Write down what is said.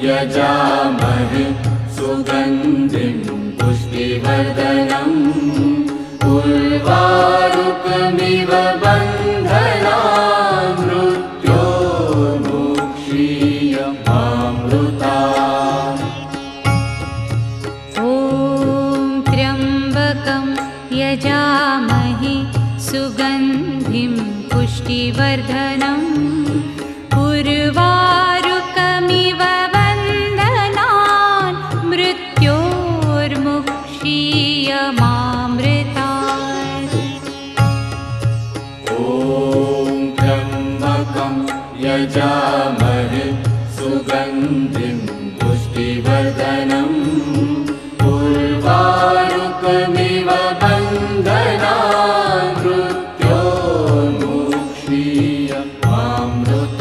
यजामहे सुगन्धिं पुष्टिवर्धनम् उर्वारुकमिव बन्धनान् मृत्योर्मुक्षीयमामृतात्। ॐ त्र्यम्बकं यजामहे सुगन्धिं पुष्टिवर्धनम् उर्वारुकमिव बन्धनान् मृत्योर्मुक्षीयमामृतात्। ॐ त्र्यम्बकं यजामहे सुगन्धिं पुष्टिवर्धनम्